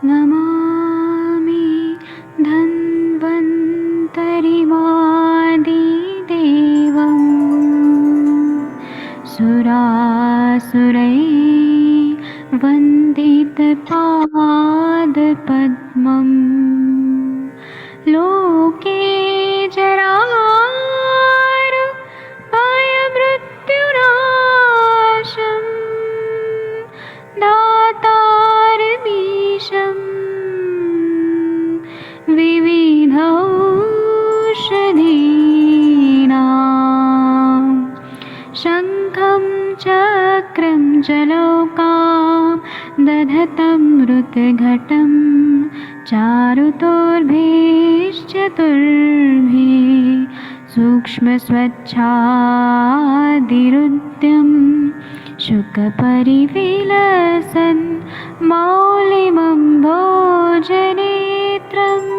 नमामि धन्वन्तरिमादिदेवम् सुरासुरैर्वन्दितपादपद्मम् लोके जरामृत्युनाशम् दातारमीशम् विविधौषधीनां शङ्खं चक्रं जलौकां दधतं ऋतघटं चारुतोर्भिश्चतुर्भिः सूक्ष्मस्वच्छादिरुद्यं शुकपरिविलसन् मौलिमम्भोजनेत्रम्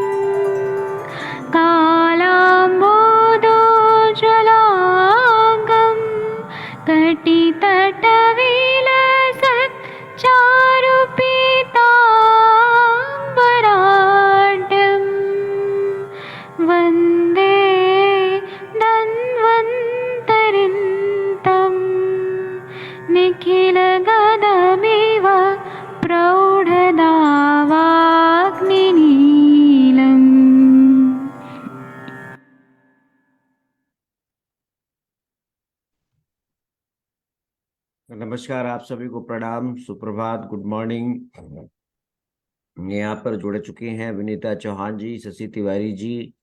कालाम्बोदोज्ज्वलाङ्गं कटितटविलसत् चारुपीताम्बराढ्यं वन्दे धन्वन्तरिन्तं निखिलगदमिव प्रौढदावाग्निनीलम्। नमस्कार, आप सभी को प्रणाम, सुप्रभात, गुड मॉर्निंग। यहाँ पर जुड़ चुके हैं विनीता चौहान जी, शशि तिवारी जी,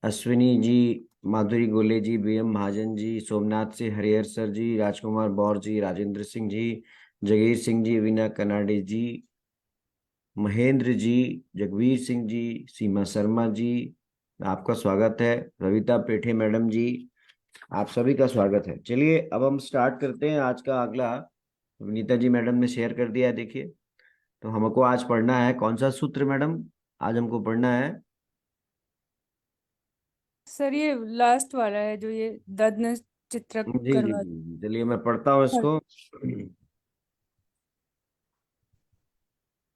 अश्विनी जी, माधुरी गोले जी, बीएम महाजन जी, सोमनाथ से हरिहर सर जी, राजकुमार बौर जी, राजेंद्र सिंह जी, जगीर सिंह जी, वीना कनाडे जी, महेंद्र जी, जगवीर सिंह जी, सीमा शर्मा जी, आपका स्वागत है। रविता पेठे मैडम जी, आप सभी का स्वागत है। चलिए अब हम स्टार्ट करते हैं आज का अगला। विनीता जी मैडम ने शेयर कर दिया है, देखिए। तो हमको आज पढ़ना है कौन सा सूत्र मैडम? आज हमको पढ़ना है सर ये लास्ट वाला है जो ये ददन चित्रक जी जी करवा। जी, चलिए मैं पढ़ता हूँ इसको।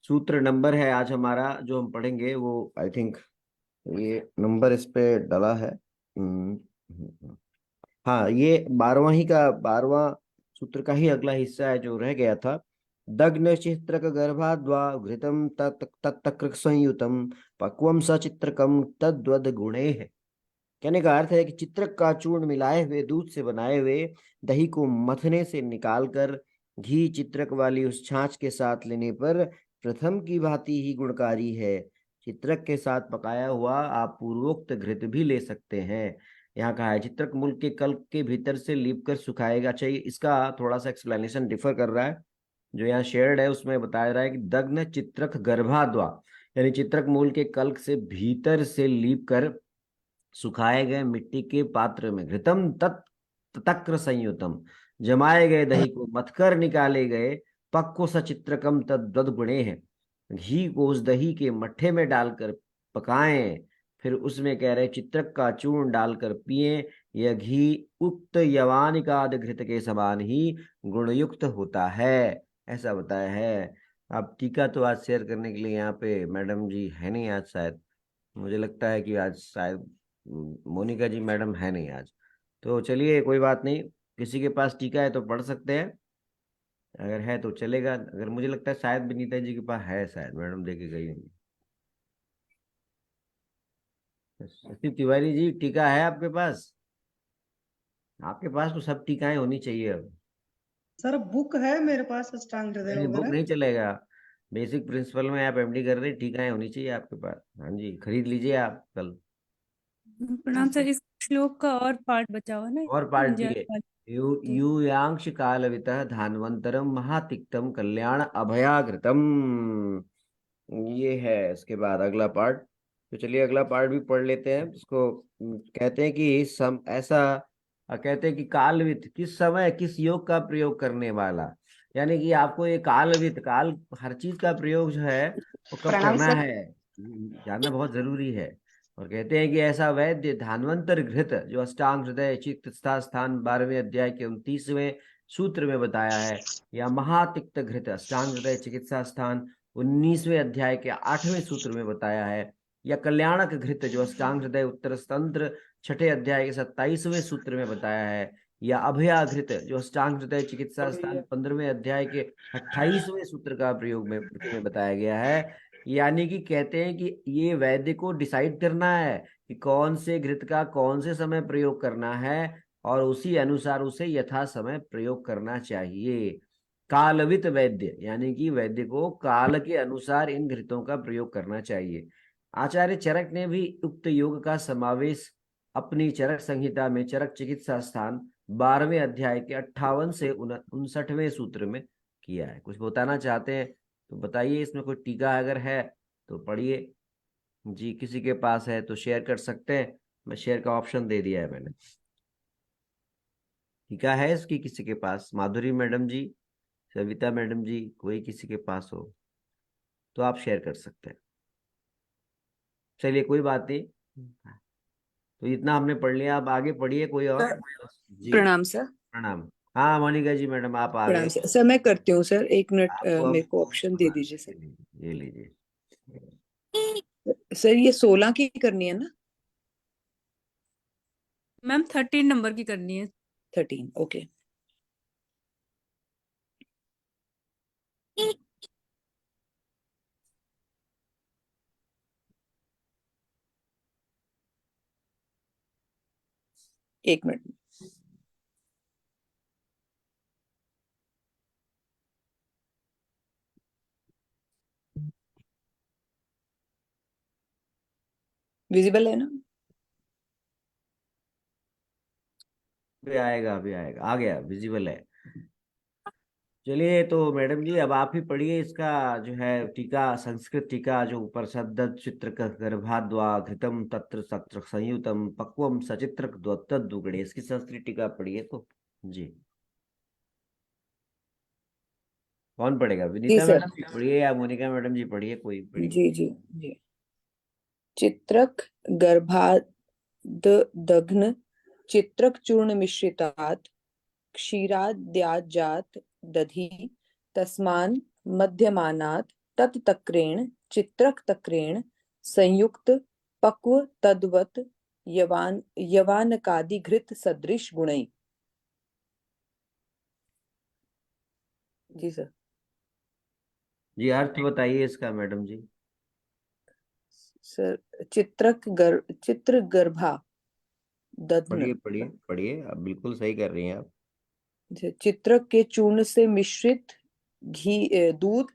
सूत्र नंबर है आज हमारा जो हम पढ़ेंगे वो आई थिंक ये नंबर इस पे डला है। हाँ, ये 12वां ही का 12वां सूत्र का ही अगला हिस्सा है जो रह गया था। दग्न चित्रक गर्भाद्वा घृतम तत्तकृ संयुतम पक्वम सचित्रकम तद्वद गुणे है। कहने का अर्थ है कि चित्रक का चूर्ण मिलाए हुए दूध से बनाए हुए दही को मथने से निकालकर घी चित्रक वाली उस छाछ के साथ लेने पर प्रथम की भांति ही गुणकारी है। चित्रक के साथ पकाया हुआ आप पूर्वोक्त घृत भी ले सकते हैं। यहाँ कहा है चित्रक मूल के कल्प के भीतर से लीप कर सुखाएगा चाहिए। इसका थोड़ा सा एक्सप्लेनेशन डिफर कर रहा है। जो यहाँ शेयर्ड है उसमें बताया रहा है कि दग्न चित्रक गर्भाद्वा, यानी चित्रक मूल के कल्प से भीतर से लीप कर सुखाए गए मिट्टी के पात्र में घृतम तक्र संयुतम, जमाए गए दही को मथकर निकाले गए पक्को सचित्रकम तद्वद गुणे है। घी को उस दही के मट्ठे में डालकर पकाएं, फिर उसमें कह रहे चित्रक का चूर्ण डालकर पिए। यह घी उक्त यवानिकाद घृत के समान ही गुणयुक्त होता है, ऐसा बताया है। अब टीका तो आज शेयर करने के लिए यहाँ पे मैडम जी है नहीं आज, शायद मुझे लगता है कि आज शायद मोनिका जी मैडम है नहीं आज। तो चलिए कोई बात नहीं, किसी के पास टीका है तो पढ़ सकते हैं, अगर है तो चलेगा। अगर मुझे लगता है शायद विनीता जी के पास है, शायद मैडम दे के गई होंगी। शशि तिवारी जी, टीका है आपके पास? आपके पास तो सब टीकाएं होनी चाहिए अब। सर बुक है मेरे पास, अष्टांग हृदय नहीं, बुक वगैरह। नहीं चलेगा। बेसिक प्रिंसिपल में आप एमडी कर रहे हैं, टीकाएं होनी चाहिए आपके पास। हाँ जी, खरीद लीजिए आप कल। प्रणाम सर, इस श्लोक का और पार्ट बचा हुआ ना। और पार्ट भी जय है। माता। यूयांश कालवितः धान्वंतरम महातिक्तम कल्याण अभयाघृतम, ये है इसके बाद अगला पार्ट। तो चलिए अगला पार्ट भी पढ़ लेते हैं इसको। कहते हैं कि सम ऐसा कहते हैं कि कालवित किस समय किस योग का प्रयोग करने वाला, यानी कि आपको ये कालवित, काल हर चीज का प्रयोग जो है वो कब प्रणाम करना सर। है जानना बहुत जरूरी है। और कहते हैं कि ऐसा वैद्य धान्वंतर घृत जो अष्टांग हृदय चिकित्सा स्थान 12वें अध्याय के 29वें सूत्र में बताया है, या महातिक्त घृत अष्टांग हृदय चिकित्सा स्थान 19वें अध्याय के 8वें सूत्र में बताया है, या कल्याणक घृत जो अष्टांग हृदय उत्तर तंत्र 6ठे अध्याय के 27वें सूत्र में बताया है, या अभयाघृत जो अष्टांग हृदय चिकित्सा स्थान 15वें अध्याय के 28वें सूत्र का प्रयोग में बताया गया है। यानी कि कहते हैं कि ये वैद्य को डिसाइड करना है कि कौन से घृत का कौन से समय प्रयोग करना है, और उसी अनुसार उसे यथा समय प्रयोग करना चाहिए। कालवित वैद्य, यानी कि वैद्य को काल के अनुसार इन घृतों का प्रयोग करना चाहिए। आचार्य चरक ने भी उक्त योग का समावेश अपनी चरक संहिता में चरक चिकित्सा स्थान 12वें अध्याय के 58 से 59वें सूत्र में किया है। कुछ बताना चाहते हैं तो बताइए, इसमें कोई टीका अगर है तो पढ़िए। जी, किसी के पास है तो शेयर कर सकते हैं, मैं शेयर का ऑप्शन दे दिया है मैंने। टीका है इसकी किसी के पास? माधुरी मैडम जी, सविता मैडम जी, कोई किसी के पास हो तो आप शेयर कर सकते हैं। चलिए कोई बात नहीं, तो इतना हमने पढ़ लिया, अब आगे पढ़िए कोई और। जी, प्रणाम सर। प्रणाम। हाँ मोनिका जी मैडम, आप आ प्रणाम गए। सर। सर मैं करती हूँ सर, 1 मिनट आपको मेरे अब को ऑप्शन दे दीजिए सर। ये लीजिए। सर ये 16 की करनी है ना? मैम 13 नंबर की करनी है। 13 ओके। एक मिनट। विजिबल है ना? अभी आएगा, आ गया, विजिबल है। चलिए तो मैडम जी अब आप ही पढ़िए इसका जो है टीका, संस्कृत टीका जो ऊपर सद्दत चित्रक गर्भाद्वा घृतम तत्र सत्र संयुतम पक्वम सचित्रक द्वतद्दुगणे, इसकी संस्कृत टीका पढ़िए तो। जी, कौन पढ़ेगा? जी विनीता सर। मैडम जी पढ़िए या मोनिका मैडम जी पढ़िए, कोई पढ़िए। जी जी जी। चित्रक गर्भादग्न चित्रक चूर्ण मिश्रितात् क्षीराद्याजात दधि तस्मान् मध्यमानात् तत्तक्रेण चित्रक तक्रेण संयुक्त पक्व तद्वत यवानकादि घृत सदृश गुणै। जी सर। जी अर्थ बताइए इसका मैडम जी। सर चित्र गर्भा दध्न, पढ़िए पढ़िए पढ़िए, आप बिल्कुल सही कर रही हैं आप। चित्रक के चूर्ण से मिश्रित घी दूध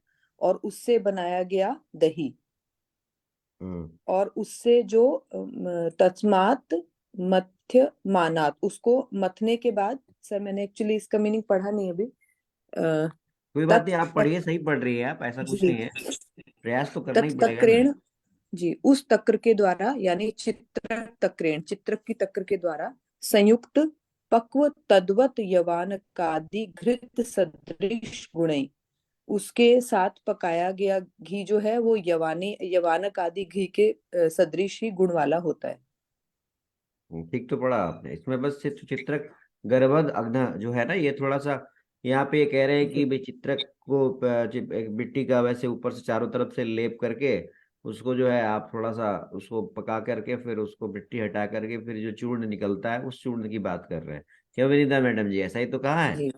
और उससे बनाया गया दही, और उससे जो तस्मात मथ्य मानात, उसको मथने के बाद, सर मैंने एक्चुअली इसका मीनिंग पढ़ा नहीं अभी। कोई बात नहीं, आप पढ़िए, सही पढ़ रही है आप, ऐसा कुछ जी, नहीं है, प्रयास तो करना ही पड़ेगा ना। तत्तक्रेण जी, उस तक्र के द्वारा यानी चित्रक तक्रेण, चित्रक की तक्र के द्वारा संयुक्त पक्व तद्वत यवान कादि घृत सदृश गुणै, उसके साथ पकाया गया घी जो है वो यवानक आदि घी के सदृश ही गुण वाला होता है। ठीक तो पढ़ा आपने, इसमें बस चित्रक गर्भद अग्न जो है ना, ये थोड़ा सा यहाँ पे ये कह रहे हैं कि भाई चित्रक को एक मिट्टी का वैसे ऊपर से चारों तरफ से लेप करके उसको जो है आप थोड़ा सा उसको पका करके फिर उसको मिट्टी हटा करके फिर जो चूर्ण निकलता है उस चूर्ण की बात कर रहे हैं। क्या विनीता मैडम जी, ऐसा ही तो कहा है? जी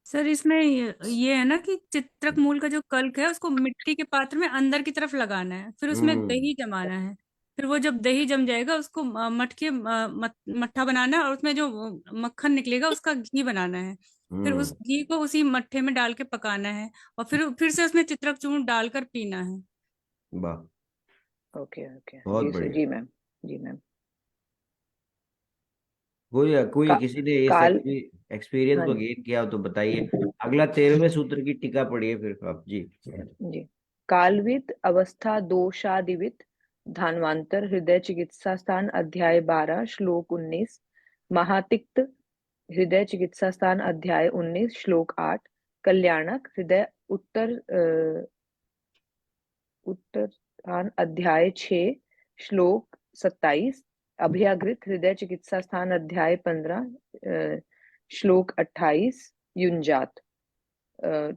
सर इसमें ये है ना कि चित्रक मूल का जो कल्क है उसको मिट्टी के पात्र में अंदर की तरफ लगाना है, फिर उसमें हम्म। दही जमाना है। फिर वो जब दही जम जाएगा उसको मट्ठा बनाना है, और उसमें जो मक्खन निकलेगा उसका घी बनाना है। फिर उस हम्म। घी को उसी मट्ठे में डाल के पकाना है, और फिर से उसमें चित्रक चूर्ण डालकर पीना है। वाह, ओके ओके। बहुत जी सर। बढ़िया। जी मैम। जी मैम। कोई कोई का, किसी ने इस काल एक्सपीरियंस हाँ को गेन किया हो तो बताइए। अगला 13वें सूत्र की टीका पढ़िए फिर आप जी। जी। कालवित अवस्था दोषादिवित धान्वांतर हृदय चिकित्सा स्थान अध्याय 12 श्लोक 19, महातिक्त हृदय चिकित्सा स्थान अध्याय 19 श्लोक 8, कल्याणक हृदय उत्तर स्थान अध्याय 6 श्लोक 27, अभयागृत हृदय चिकित्सा स्थान अध्याय 15 श्लोक 28 युंजात।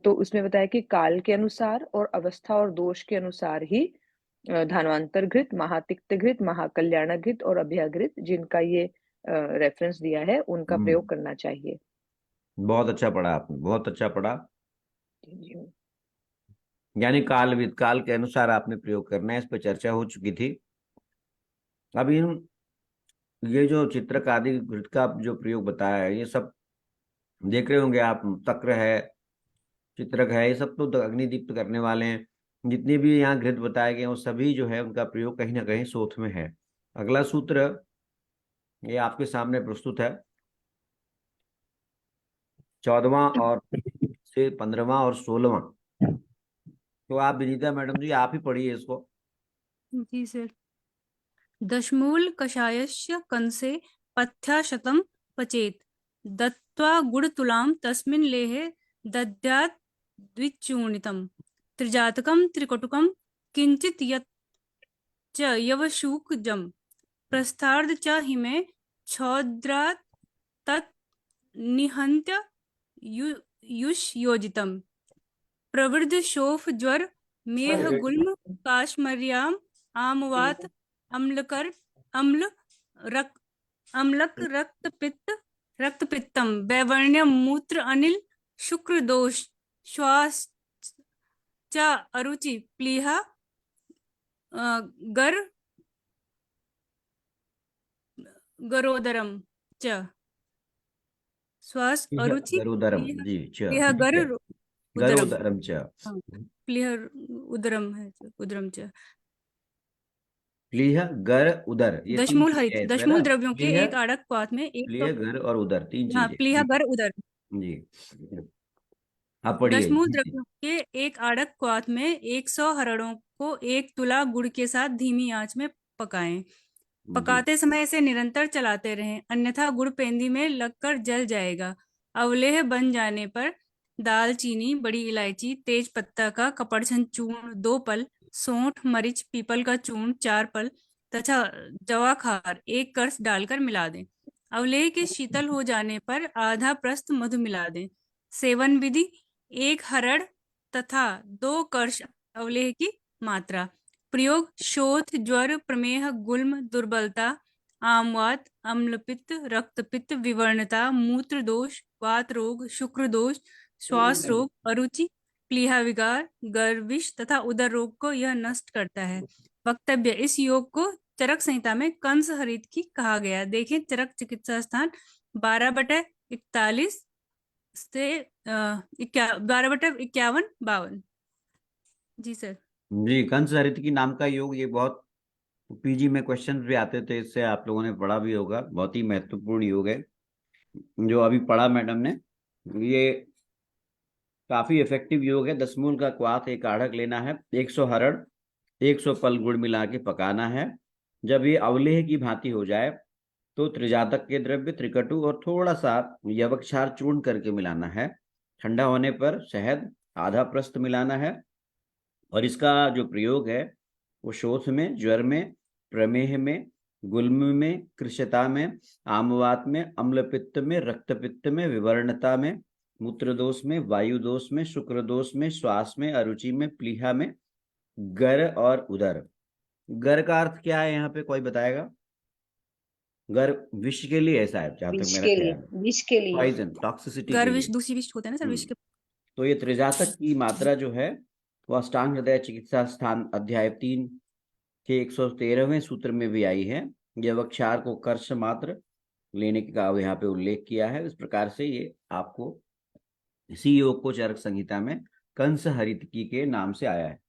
तो उसमें बताया कि काल के अनुसार और अवस्था और दोष के अनुसार ही धान्वंतर घृत, महातिक्त घृत, महाकल्याण घृत और अभ्याघृत, जिनका ये रेफरेंस दिया है, उनका प्रयोग करना चाहिए। बहुत अच्छा पढ़ा आपने, बहुत अच्छा पढ़ा। जी। यानी काल के अनुसार आपने प्रयोग करना है, इस पर चर्चा हो चुकी थी। अब ये जो चित्रक आदि घृत का जो प्रयोग बताया है, ये सब देख रहे होंगे आप, तक्र है, चित्रक है, ये सब तो अग्निदीप्त करने वाले हैं। जितने भी यहाँ घृत बताए गए वो सभी जो है उनका प्रयोग कहीं ना कहीं सोथ में है। अगला सूत्र ये आपके सामने प्रस्तुत है, 14वां और से 15वां और 16वां। तो आप विनीता मैडम जी आप ही पढ़िए इसको। जी सर। दशमूल कषायस्य कंसे पथ्याशतं पचेत्, दत्त्वा गुडतुलां तस्मिन् लेहे दद्यात् द्विचूर्णितं, त्रिजातकं त्रिकटुकं किंचित् यत् च यवशूकजं, प्रस्थार्ध च हिमे छौद्रात् तत् निहन्त्य युष्योजितं, प्रवृद्ध शोफ ज्वर मेह गुल्म काश्मर्याम आमवात अम्लकर अम्ल रक अम्लक रक्तपित्तम वैवर्ण्य मूत्र अनिल शुक्र दोष श्वास च अरुचि प्लीहा गर गरोदरम च श्वास अरुचि गरुदरम जी, प्लीहा गर उदरम। गरुदरम च, हाँ, प्लीहा उदरम है, उदरम च। प्लीह गर उदर, ये 3 दशमूल चीजें हरित हैं इसमें दशमूल ना। द्रव्यों के प्लीह, एक आड़क पात में एक प्लीह घर और उदर 3 हाँ, चीजें प्लीहा जी। गर उदर। जी आप पढ़िए दशमूल जी। द्रव्यों के एक आड़क क्वाथ में 100 हरड़ों को 1 तुला गुड़ के साथ धीमी आंच में पकाएं। पकाते समय इसे निरंतर चलाते रहें, अन्यथा गुड़ पेंदी में लगकर जल जाएगा। अवलेह बन जाने पर दालचीनी, बड़ी इलायची, तेज पत्ता का कपड़छन चूर्ण 2 पल, सौंठ, मरीच, पीपल का चूर्ण 4 पल तथा जवाखार 1 कर्स डालकर मिला दें। अवलेह के शीतल हो जाने पर आधा प्रस्थ मधु मिला दें। सेवन विधि: 1 हरड़ तथा 2 कर्श अवलेह की मात्रा। प्रयोग: शोथ, ज्वर, प्रमेह, गुल्म, दुर्बलता, आमवात, अम्लपित्त, रक्तपित्त, विवर्णता, मूत्र दोष, वात रोग, शुक्र दोष, श्वास रोग, अरुचि, प्लीहा विकार, गर्विश तथा उदर रोग को यह नष्ट करता है। वक्तव्य: इस योग को चरक संहिता में कंस हरित की कहा गया। देखें चरक चिकित्सा स्थान 12/41 से 12/51-52। जी सर। जी, कंस हरित की नाम का योग, ये बहुत पीजी में क्वेश्चंस भी आते थे, इससे आप लोगों ने पढ़ा भी होगा। बहुत ही महत्वपूर्ण योग है जो अभी पढ़ा मैडम ने। ये काफी इफेक्टिव योग है। दशमूल का क्वाथ एक आढ़क लेना है, 100 हरड़, 100 पल गुड़ मिला के पकाना है। जब ये अवलेह की भांति हो जाए तो त्रिजातक के द्रव्य, त्रिकटु और थोड़ा सा यवक्षार चूर्ण करके मिलाना है। ठंडा होने पर शहद आधा प्रस्थ मिलाना है। और इसका जो प्रयोग है वो शोथ में, ज्वर में, प्रमेह में, गुल्म में, कृशता में, आमवात में, अम्लपित्त में, रक्तपित्त में, विवर्णता में, मूत्र दोष में, वायु दोष में, शुक्र दोष में, श्वास में, अरुचि में, प्लीहा में, गर और उदर। गर का अर्थ क्या है यहाँ पे कोई बताएगा? गर विष के लिए, ऐसा है जहां तक मेरा ख्याल है, विष के लिए पॉइजन, टॉक्सिसिटी के गर्विश लिए। दूसरी विष होता है ना सर, विष के। तो ये त्रिजातक की मात्रा जो है वो अष्टांग हृदय चिकित्सा स्थान अध्याय 3 के 113वें सूत्र में भी आई है। यवक्षार को कर्ष मात्र लेने का यहाँ पे उल्लेख किया है। इस प्रकार से ये आपको इसी योग को चरक संहिता में कंस हरितकी के नाम से आया है।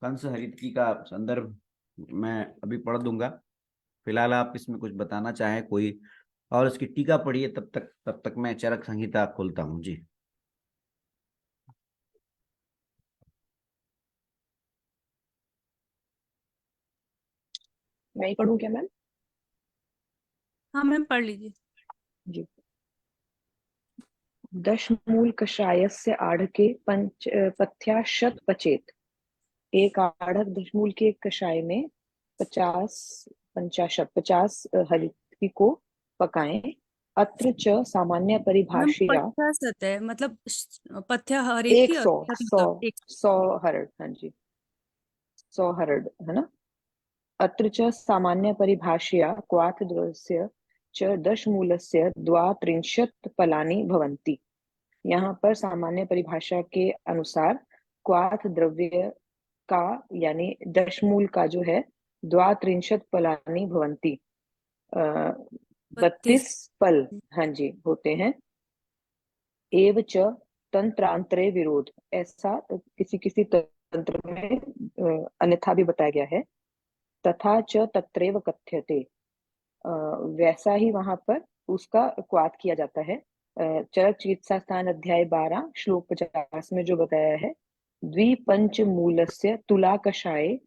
कंस हरितकी का संदर्भ मैं अभी पढ़ दूंगा, फिलहाल आप इसमें कुछ बताना चाहें कोई, और इसकी टीका पढ़िए, तब तक मैं चरक संहिता खोलता हूँ जी। मैं ही पढ़ूं क्या मैम? हाँ मैम पढ़ लीजिए जी। दशमूल कषायस्य आढ़के पथ्याशत पचेत। एक आढ़क दशमूल के कषाय में 50 हरितकी को पकाएं। अत्र च सामान्य मैम परिभाषया पथ्य सत है, मतलब पथ्य हर एक की 100 और 100 एक 100 हर्ड, हाँ जी 100 हर्ड है ना। अत्र च सामान्य परिभाषया क्वाथ द्रव्यस्य च दशमूलस्य द्वात्रिंशत् फलानि भवन्ति। यहाँ पर सामान्य परिभाषा के अनुसार क्वाथ द्रव्य का यानी दशमूल का जो है द्वात्रिंशत् फलानि भवन्ति, 32 फल, हाँ जी होते हैं। एव च तंत्रांतरे विरोध, ऐसा किसी किसी तंत्र में अन्यथा भी बताया गया है। तथा च तत्रैव कथ्यते, वैसा ही वहां पर उसका क्वाथ किया जाता है। चरक चिकित्सा स्थान अध्याय 12 श्लोक 50 में जो बताया है, द्विपंच मूलस्य तुला कषाय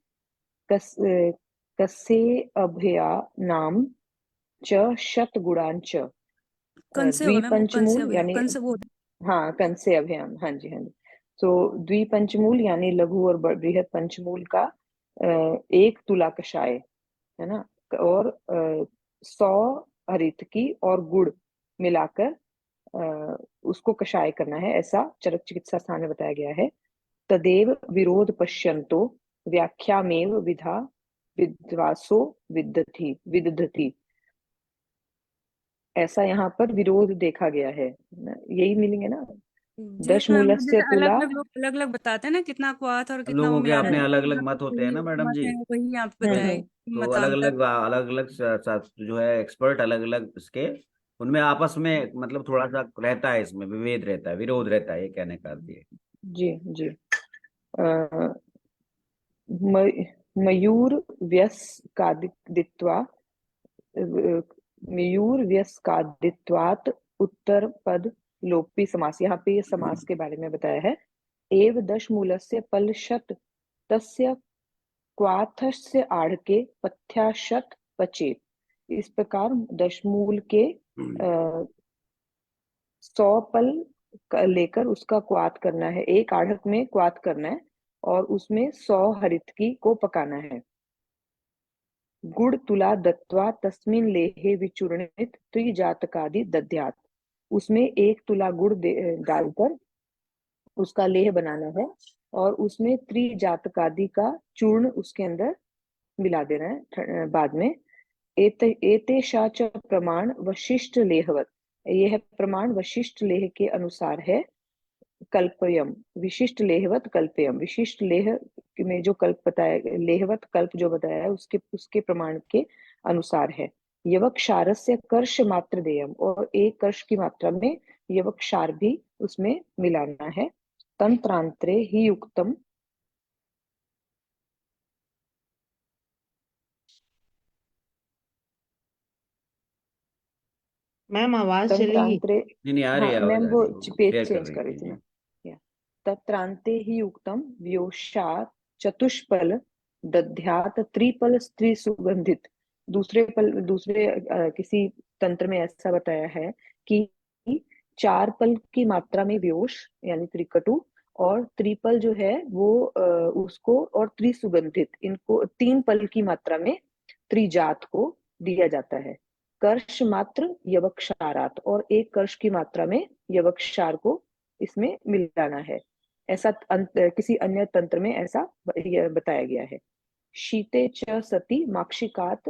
कसे अभया नाम च शत गुणांच। कंसे होगा मैम, कंसे द्विपंचमूल अभियान, यानी कंसे वो हाँ कंसे अभियान, हाँ जी हाँ जी। तो द्विपंचमूल यानी लघु और बृहद पंचमूल का 1 तुला कषाय है ना, और 100 हरित की और गुड़ मिलाकर उसको कषाय करना है, ऐसा चरक चिकित्सा स्थान में बताया गया है। तदेव विरोध पश्यन्तो व्याख्यामेव विधा विद्वासो विदधति, ऐसा यहाँ पर विरोध देखा गया है ना? यही मीनिंग है ना। जी मैम, दशमूलस्य जैसे अलग तुला, अलग लोग अलग अलग बताते हैं ना कितना क्वाथ और कितना वो लोगों के मिलाते अपने हैं, अलग अलग यहाँ पे मत होते हैं वही ना मैडम मत जी। है, वही यहाँ पे हम्म बताया हम्म कि तो अलग मतांतर। अलग अलग जो है एक्सपर्ट अलग अलग इसके, उनमें आपस में मतलब थोड़ा सा रहता है, इसमें विभेद रहता है, विरोध रहता है, ये कहने का अर्थ ये। जी जी। अ, मयूर व्यस्कादित्वा मयूर व्यस्कादित्वात उत्तर पद लोपी समास, यहाँ पे ये समास के बारे में बताया है। एव दशमूलस्य पलशत तस्य क्वाथस्य आढ़के पथ्याशत पचेत, इस प्रकार दशमूल के 100 पल लेकर उसका क्वाथ करना है, एक आढ़क में क्वाथ करना है और उसमें 100 हरितकी को पकाना है। गुड़ तुला दत्वा तस्मिन लेहे विचूर्णित त्रिजातकादि दध्यात, उसमें 1 तुला गुड़ डालकर उसका लेह बनाना है और उसमें त्रिजातकादि का चूर्ण उसके अंदर मिला देना है बाद में। एतेषा च प्रमाण वशिष्ठ लेहवत, यह प्रमाण वशिष्ठ लेह के अनुसार है। कल्पयम विशिष्ट लेहवत कल्पयम, विशिष्ट लेह में जो कल्प बताया, लेहवत कल्प जो बताया है उसके प्रमाण के अनुसार है। यवक क्षारस्य कर्ष मात्र देयम, और 1 कर्ष की मात्रा में यवक क्षार भी उसमें मिलाना है। तंत्रांतरे ही युक्तम, मैम आवाज चलेगी। तंत्रांतरे, नहीं नहीं, आ रही हाँ है, आवाज मैम आ वो रही है, वो पेज शेयर कर चेंज रही कर रही थी थी जी। मैं। या तत्रांते ही युक्तम व्योषात चतुष्पल दध्यात त्रिपल स्त्री सुगंधित, दूसरे किसी तंत्र में ऐसा बताया है कि 4 पल की मात्रा में व्योष यानी त्रिकटु, और त्रिपल जो है वो उसको, और त्रिसुगंधित, इनको 3 पल की मात्रा में त्रिजात को दिया जाता है। कर्ष मात्र यवक्षारात, और 1 कर्ष की मात्रा में यवक्षार को इसमें मिलाना है, ऐसा किसी अन्य तंत्र में ऐसा बताया गया है। शीते च सति माक्षिकात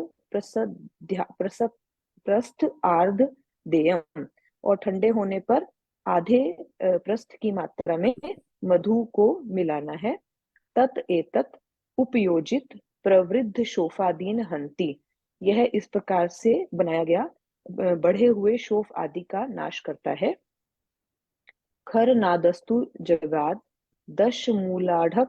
प्रस्थ आर्ध देयम, और ठंडे होने पर आधे प्रस्थ की मात्रा में मधु को मिलाना है। तत एतत उपयोजित प्रवृद्ध शोफादीन हंति, यह इस प्रकार से बनाया गया बढ़े हुए शोफ आदि का नाश करता है। खर नादस्तु जगाद 10 मूलाढ़क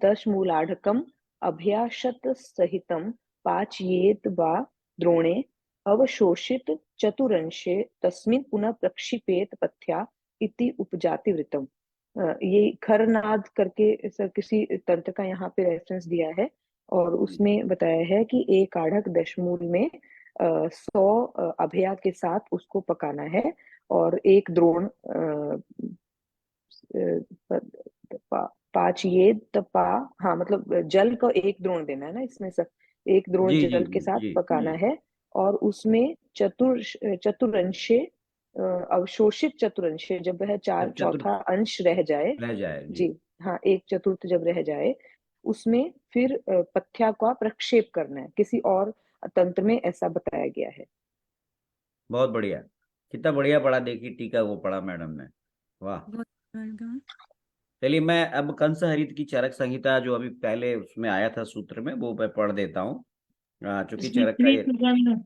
10 मूलाढ़कम अभ्याशत सहितम पाचयेत वा द्रोणे अवशोषित चतुरंशे तस्मिन् पुनः प्रक्षिपेत पथ्या इति उपजाति वृतम। ये खरनाद करके किसी तंत्र का यहाँ पे रेफरेंस दिया है, और उसमें बताया है कि 1 आढ़क दशमूल में 100 अभया के साथ उसको पकाना है, और 1 द्रोण पाचयेत हाँ मतलब जल का 1 द्रोण देना है ना इसमें, सब 1 द्रोण जी जी जल जी के साथ जी पकाना जी। है और उसमें चतुरंशे अवशोषित चतुरंशे, जब वह जब चतुर्थ चौथा अंश रह जाए, रह जाए जी। जी हाँ, एक चतुर्थ जब रह जाए, उसमें फिर पथ्या का प्रक्षेप करना है। किसी और तंत्र में ऐसा बताया गया है। बहुत बढ़िया, कितना बढ़िया पढ़ा, देखिए टीका वो पढ़ा मैडम ने, वाह। बहुत वेलकम। चलिए मैं अब कंस हरित की चरक संहिता जो अभी पहले उसमें आया था सूत्र में, वो मैं पढ़ देता हूँ, चूंकि इसमें चरक का श्री ये, सुगंध,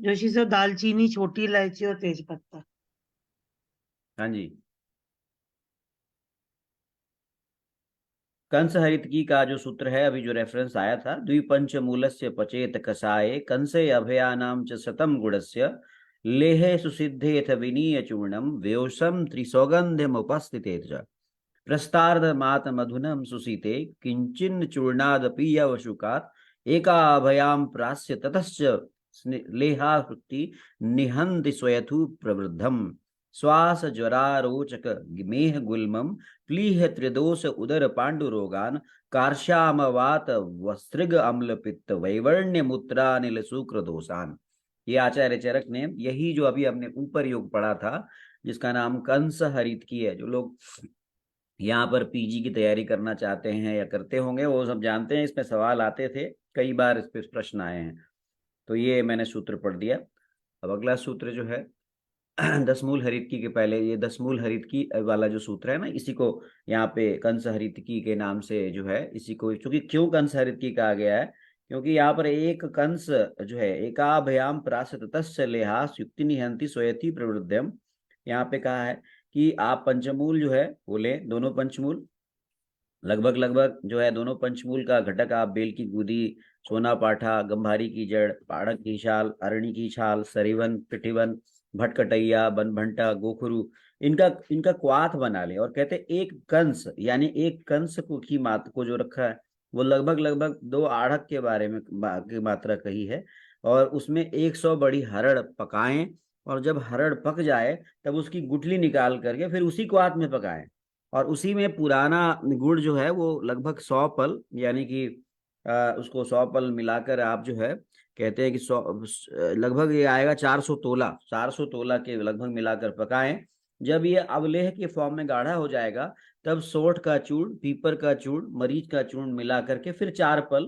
जोशी सर, दालचीनी, छोटी इलायची और तेज पत्ता। हाँ जी, कंस हरित की का जो सूत्र है अभी जो रेफरेंस आया था, द्विपंच मूलस्य पचेत कषाये कंसे अभयानाम च शतम गुणस्य लेहे सुसिद्धेथ विनीय चूर्णम व्योसम त्रिसौगंध्यम उपस्थितेत च प्रस्तार्ध मात मधुनम सुसीते किंचिन चूर्णादपि यवशुकात एकाभयाम प्रास्य ततश्च लेहावृत्ति निहन्ति स्वयथु प्रवृद्धम श्वास ज्वरारोचक मेह गुल्मम प्लीह त्रिदोष उदर पांडुरोगान कार्श्यामवात वस्त्रिग अम्ल पित्त वैवर्ण्य मूत्रानिल शुक्र दोषान। ये आचार्य चरक ने यही जो अभी हमने ऊपर योग पढ़ा था, जिसका नाम कंस हरित की है, जो लोग यहाँ पर पीजी की तैयारी करना चाहते हैं या करते होंगे वो सब जानते हैं, इसमें सवाल आते थे, कई बार इस पे प्रश्न आए हैं। तो ये मैंने सूत्र पढ़ दिया। अब अगला सूत्र जो है दसमूल हरितकी के पहले, ये दसमूल हरितकी वाला जो सूत्र है ना, इसी को यहाँ पे कंस हरितकी के नाम से जो है, इसी को चूंकि क्यों कंस हरितकी कहा गया है, क्योंकि यहाँ पर एक कंस जो है एकाभयाम प्रासत तस्य लेहास युक्ति निहंति स्वयति प्रवृद्धम, यहाँ पे कहा है कि आप पंचमूल जो है वो लें, दोनों पंचमूल लगभग लगभग जो है, दोनों पंचमूल का घटक आप बेल की गुदी, सोना पाठा, गंभारी की जड़, पाड़क की छाल, अरणी की छाल, सरीवन, पिठीवन, भटकटैया, बनभंटा, गोखरू, इनका इनका क्वाथ बना लें। और कहते एक कंस, यानी एक कंस को की मात को जो रखा है वो लगभग लगभग 2 आढ़क के बारे में की मात्रा कही है, और उसमें 100 बड़ी हरड़ पकाएं, और जब हरड़ पक जाए तब उसकी गुठली निकाल करके फिर उसी क्वाथ में पकाएं, और उसी में पुराना गुड़ जो है वो लगभग 100 पल, यानी कि उसको 100 पल मिलाकर आप जो है, कहते हैं कि 100 लगभग ये आएगा 400 तोला, 400 तोला के लगभग मिलाकर पकाएं। जब ये अवलेह के फॉर्म में गाढ़ा हो जाएगा तब सोंठ का चूर्ण, पीपर का चूर्ण, मरीच का चूर्ण मिला करके फिर 4 पल,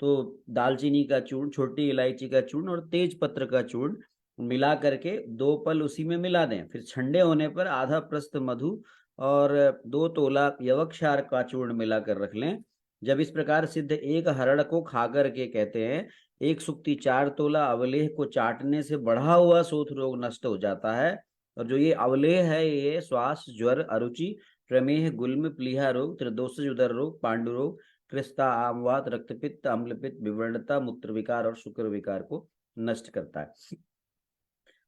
तो दालचीनी का चूर्ण, छोटी इलायची का चूर्ण और तेज पत्र का चूर्ण मिला करके 2 पल उसी में मिला दें। फिर ठंडे होने पर आधा प्रस्थ मधु और 2 तोला यवक्षार का चूर्ण मिलाकर रख लें। जब इस प्रकार सिद्ध एक हरड़ को खा करके कहते हैं 1 सुक्ति 4 तोला अवलेह को चाटने से बढ़ा हुआ सोथ रोग नष्ट हो जाता है। और जो ये अवलेह है, ये श्वास, ज्वर, अरुचि, प्रमेह, गुल्म, प्लीहा रोग, त्रिदोष उदर रोग, पांडु रोग, कृष्णा, आमवात, रक्तपित्त, अम्लपित्त, विवर्णता, मूत्र विकार और शुक्र विकार को नष्ट करता है।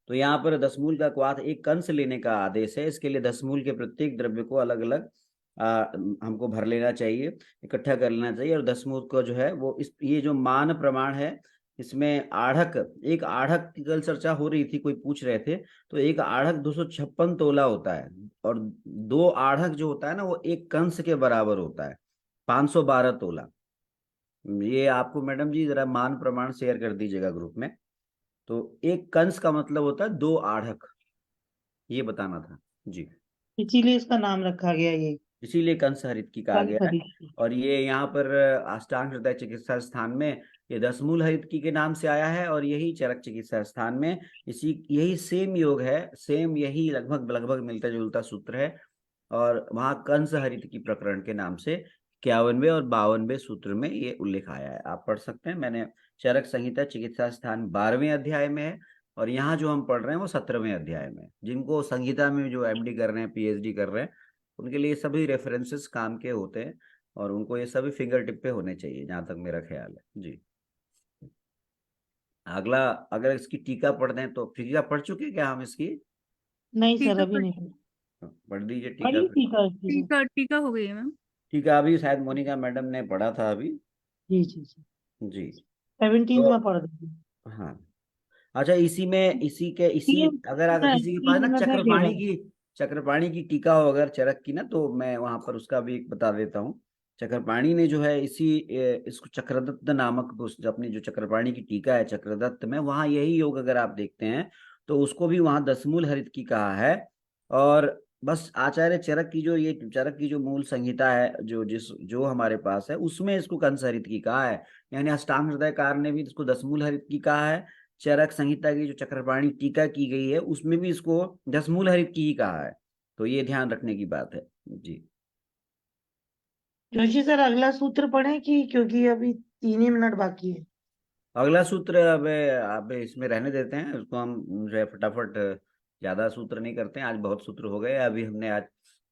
तो यहाँ पर दसमूल का क्वाथ एक कंस लेने का आदेश है। इसके लिए दसमूल के प्रत्येक द्रव्य को अलग अलग हमको भर लेना चाहिए, इकट्ठा कर लेना चाहिए। और दसमूल को जो है वो ये जो मान प्रमाण है, इसमें आढ़क, एक आढ़क की कल चर्चा हो रही थी, कोई पूछ रहे थे, तो एक आढ़क 256 तोला होता है, और 2 आढ़क जो होता है ना वो एक कंस के बराबर होता है, 512 तोला। ये आपको मैडम जी जरा मान प्रमाण शेयर कर दीजिएगा ग्रुप में। तो एक कंस का मतलब होता है 2 आढ़क, ये बताना था जी, इसीलिए इसका नाम रखा गया, ये इसीलिए कंस हरित की कहा कंस गया है। हरित। और ये यहाँ पर अष्टांग हृदय चिकित्सा स्थान में ये दसमूल हरित की के नाम से आया है, और यही चरक चिकित्सा स्थान में यही सेम योग है, सेम यही लगभग लगभग मिलता जुलता सूत्र है, और वहाँ कंस हरित की प्रकरण के नाम से 51वें और 52वें सूत्र में ये उल्लेख आया है, आप पढ़ सकते हैं। मैंने चरक संहिता चिकित्सा स्थान 12वें अध्याय में है, और यहाँ जो हम पढ़ रहे हैं वो 17वें अध्याय में। जिनको संहिता में जो एमडी कर रहे हैं, पीएचडी कर रहे हैं, उनके लिए सभी रेफरेंसेस काम के होते हैं, और उनको ये सभी फिंगर टिप पे होने चाहिए, जहां तक मेरा ख्याल है जी। अगला, अगर इसकी टीका पढ़ दें तो, टीका पढ़ चुके क्या हम इसकी? नहीं सर, टीका अभी नहीं पढ़ दीजिए पढ़ी टीका। टीका इसकी तो। टीका टीका हो गई है मैम। टीका अभी शायद मोनिका मैडम ने पढ़ा था अभी जी जी जी, जी। 17 तो में पढ़ दी। हाँ, अच्छा, इसी में इसी अगर अगर किसी के पास ना चक्रपाणी की टीका हो अगर चरक की ना, तो मैं वहां पर उसका भी एक बता देता हूँ। चक्रपाणी ने जो है इसको चक्रदत्त नामक जो अपनी जो चक्रपाणी की टीका है चक्रदत्त में, वहां यही योग अगर आप देखते हैं तो उसको भी वहां दसमूल हरित की कहा है। और बस आचार्य चरक की जो मूल संहिता है जो हमारे पास है उसमें इसको कंस हरित की कहा है। यानी अष्टांग हृदयकार ने भी इसको दसमूल हरित की कहा है। चरक संहिता की जो चक्रपाणी टीका की गई है उसमें भी इसको दसमूल हरित की ही कहा है। तो ये ध्यान रखने की बात है जी। जोशी सर अगला सूत्र पढ़े कि, क्योंकि अभी 3 ही मिनट बाकी है। अगला सूत्र अब इसमें रहने देते हैं उसको, हम जो है फटाफट ज्यादा सूत्र नहीं करते हैं। आज बहुत सूत्र हो गए। अभी हमने आज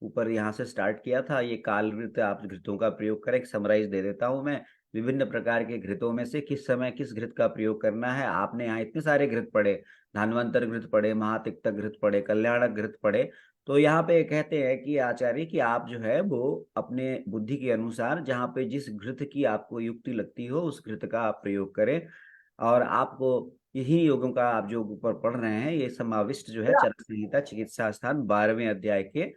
ऊपर यहाँ से स्टार्ट किया था, ये कालवृत आप घृतों का प्रयोग करें। समराइज दे देता हूँ मैं, विभिन्न प्रकार के घृतों में से किस समय किस घृत का प्रयोग करना है। आपने यहाँ इतने सारे घृत पढ़े, धान्वंतर घृत पढ़े, महातिक्तक घृत पढ़े, कल्याणक घृत पढ़े। तो यहाँ पे कहते हैं कि आचार्य कि आप जो है वो अपने बुद्धि के अनुसार जहाँ पे जिस घृत की आपको युक्ति लगती हो उस घृत का आप प्रयोग करें। और आपको यही योगों का आप जो ऊपर पढ़ रहे हैं ये समाविष्ट जो है चरक संहिता चिकित्सा स्थान 12वें अध्याय के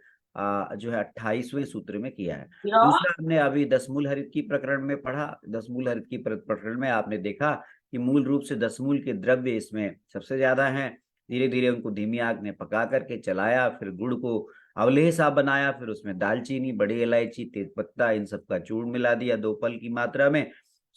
जो है 28वें सूत्र में किया है। दूसरा हमने अभी दसमूल हरित की प्रकरण में पढ़ा। दसमूल हरित की प्रकरण में आपने देखा कि मूल रूप से दसमूल के द्रव्य इसमें सबसे ज्यादा हैं। धीरे धीरे उनको धीमी आग में पका करके चलाया, फिर गुड़ को अवलेह सा बनाया, फिर उसमें दालचीनी, बड़ी इलायची, तेजपत्ता, इन सब का चूर्ण मिला दिया 2 पल की मात्रा में।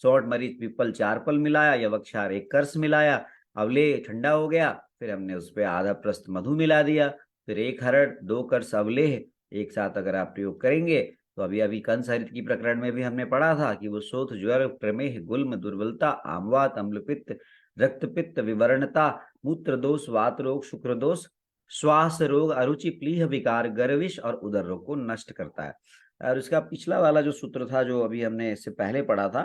सौंठ, मरीच, पीपल 4 पल मिलाया, यवक्षार 1 कर्स मिलाया। अवलेह ठंडा हो गया, फिर हमने उस पर आधा प्रस्त मधु मिला दिया, फिर 1 हरड़ 2 कर्स अवलेह एक साथ अगर आप प्रयोग करेंगे तो अभी अभी कंस हरित की प्रकरण में भी हमने पढ़ा था कि वो शोथ, ज्वर, प्रमेह, गुल्म, दुर्बलता, आमवात, अम्लपित्त, रक्तपित्त, विवरणता, मूत्र दोष, वात रोग, शुक्र दोष, श्वास रोग, अरुचि, प्लीह विकार, गर्विश और उदर रोग को नष्ट करता है। और इसका पिछला वाला जो सूत्र था जो अभी हमने इससे पहले पढ़ा था,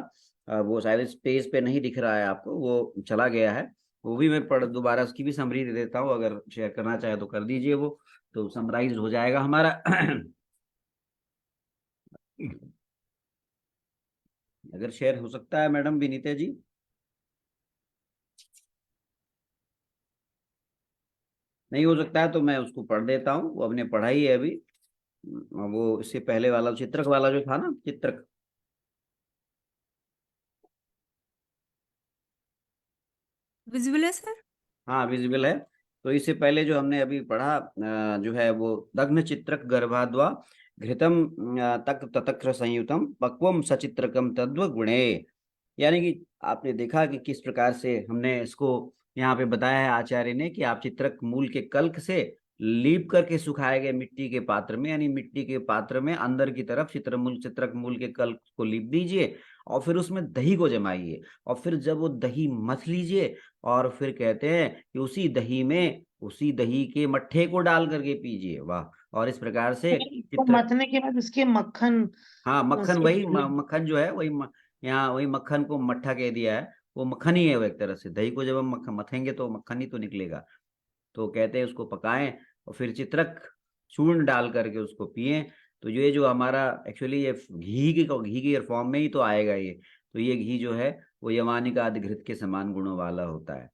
वो शायद इस पेज पे नहीं दिख रहा है आपको, वो चला गया है। वो भी मैं पढ़ दोबारा उसकी भी समरी दे देता हूँ, अगर शेयर करना चाहे तो कर दीजिए, वो तो समराइज हो जाएगा हमारा। अगर शेयर हो सकता है मैडम विनीता जी। नहीं हो सकता है तो मैं उसको पढ़ देता हूँ, वो हमने पढ़ाई है अभी। वो इससे पहले वाला चित्रक वाला जो था ना, चित्रक, विजिबल है सर? हाँ विजिबल है। तो इससे पहले जो हमने अभी पढ़ा जो है वो दग्न चित्रक गर्भाद्वा घृतम तक ततक्र संयुतम पक्वम सचित्रकम तद्व गुणे। यानी कि आपने देखा कि किस प्रकार से हमने इसको यहाँ पे बताया है आचार्य ने कि आप चित्रक मूल के कल्क से लीप करके सुखाए गए मिट्टी के पात्र में, यानी मिट्टी के पात्र में अंदर की तरफ चित्रक मूल के कल्क को लीप दीजिए और फिर उसमें दही को जमाइए और फिर जब वो दही मथ लीजिए और फिर कहते हैं कि उसी दही के मट्ठे को डाल करके पीजिए। वाह! और इस प्रकार से तो मथने के बाद उसके मक्खन, हाँ मक्खन, वही मक्खन जो है वही यहाँ वही मक्खन को मट्ठा कह दिया है, वो मक्खन ही है वो एक तरह से। दही को जब हम मथेंगे तो मक्खन ही तो निकलेगा। तो कहते हैं उसको पकाएं और फिर चित्रक चूर्ण डाल करके उसको पिएं। तो ये जो हमारा एक्चुअली ये घी के फॉर्म में ही तो आएगा ये। तो ये घी जो है वो यमानिका आदि घृत के समान गुणों वाला होता है।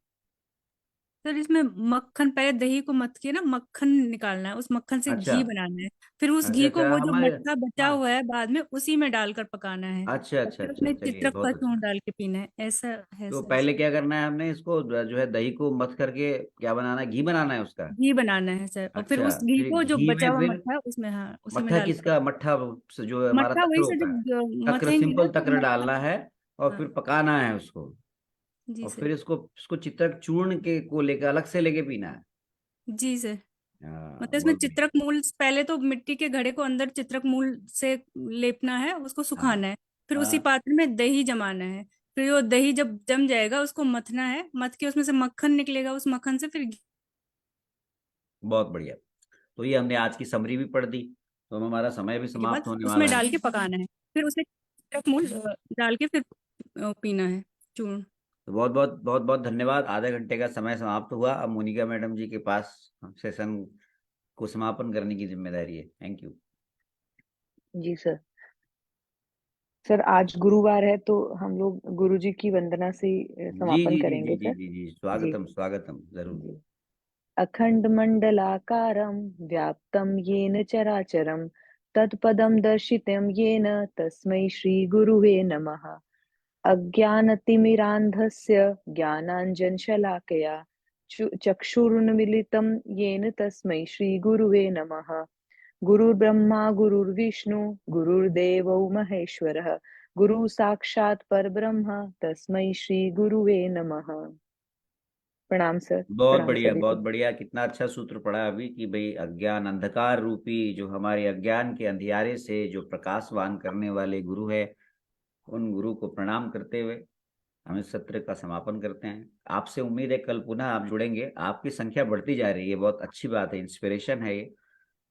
सर इसमें मक्खन, पहले दही को मथ के ना मक्खन निकालना है, उस मक्खन से अच्छा घी बनाना है, फिर उस अच्छा घी को अच्छा वो जो हमारे, मट्ठा बचा हाँ हुआ है बाद में उसी में डालकर पकाना है अच्छा और अच्छा फिर अच्छा, उसमें चलिए चित्रक का बहुत चूर्ण अच्छा। डाल के पीना है। ऐसा है तो सर पहले इसमें। क्या करना है हमने, इसको जो है दही को मथ करके क्या बनाना है, घी बनाना है उसका। घी बनाना है सर और फिर अच्छा, उस घी फिर को जो घी बचा में हुआ फिर मट्ठा उसमें, हाँ उसी में मट्ठा डाल कर। किसका, मट्ठा जो हमारा मट्ठा तक्र वही सर होता है, जो तक्र मथेंगे ना सिंपल तो तक्र मट्ठा। डालना है और हाँ फिर पकाना है उसको। जी और सर। फिर इसको इसको चित्रक चूर्ण के को लेकर अलग से लेके पीना है। जी सर। हाँ मतलब इसमें बहुत बढ़िया। चित्रक मूल, पहले तो मिट्टी के घड़े को अंदर चित्रक मूल से लेपना है, उसको हाँ सुखाना है, फिर उसी हाँ पात्र में दही जमाना है, फिर वो दही जब जम जाएगा उसको मथना है, मथ के उसमें से मक्खन निकलेगा, उस मक्खन से फिर बहुत बढ़िया। तो ये हमने आज की समरी भी पढ़ दी, तो अब हमारा समय भी के बाद समाप्त होने उसमें वाला है। डाल के पकाना है, फिर उसमें चित्रक मूल डाल के फिर पीना है चूर्ण। तो बहुत बहुत धन्यवाद। आधे घंटे का समय समाप्त हुआ। अब मोनिका मैडम जी के पास सेशन को समापन करने की जिम्मेदारी है। Thank you. जी सर। सर आज गुरुवार है तो हम लोग गुरुजी की वंदना से ही जी समापन जी जी जी करेंगे जी सर। जी जी, जी स्वागतम स्वागतम जरूर। जी। अखंड मंडलाकारं व्याप्तं येन चराचरं तत्पदं दर्शितं येन तस्मै श्रीगुरुवे नमः। अज्ञानतिमिरान्धस्य ज्ञानाञ्जनशलाकया चक्षुरुन्मीलितं येन तस्मै श्रीगुरुवे नमः। गुरुर्ब्रह्मा गुरुर्विष्णु गुरुर्देवो महेश्वरः गुरु साक्षात् परब्रह्म तस्मै श्री गुरुवे नमः। प्रणाम सर। बहुत प्रणाम बढ़िया, सभी बहुत को। बढ़िया। कितना अच्छा सूत्र पढ़ा अभी कि भाई अज्ञान अंधकार रूपी जो हमारे अज्ञान के अंधियारे से जो प्रकाशवान करने वाले गुरु है, उन गुरु को प्रणाम करते हुए हम इस सत्र का समापन करते हैं। आपसे उम्मीद है कल पुनः आप जुड़ेंगे। आपकी संख्या बढ़ती जा रही है, बहुत अच्छी बात है, इंस्पिरेशन है ये,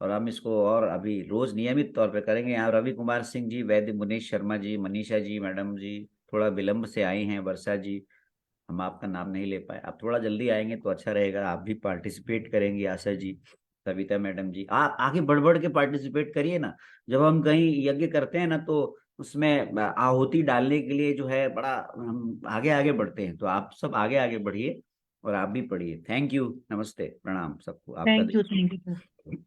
और हम इसको और अभी रोज नियमित तौर पे करेंगे। यहाँ रवि कुमार सिंह जी, वैद्य मुनीश शर्मा जी, मनीषा जी मैडम जी थोड़ा विलंब से आई हैं, वर्षा जी हम आपका नाम नहीं ले पाए, आप थोड़ा जल्दी आएंगे तो अच्छा रहेगा। आप भी पार्टिसिपेट करेंगे, आशा जी, सविता मैडम जी, आप आगे बढ़ बढ़ के पार्टिसिपेट करिए ना। जब हम कहीं यज्ञ करते हैं ना तो उसमें आहुति डालने के लिए जो है बड़ा हम आगे आगे बढ़ते हैं, तो आप सब आगे आगे बढ़िए और आप भी पढ़िए। थैंक यू, नमस्ते, प्रणाम सबको, आपका थैंक यू सर।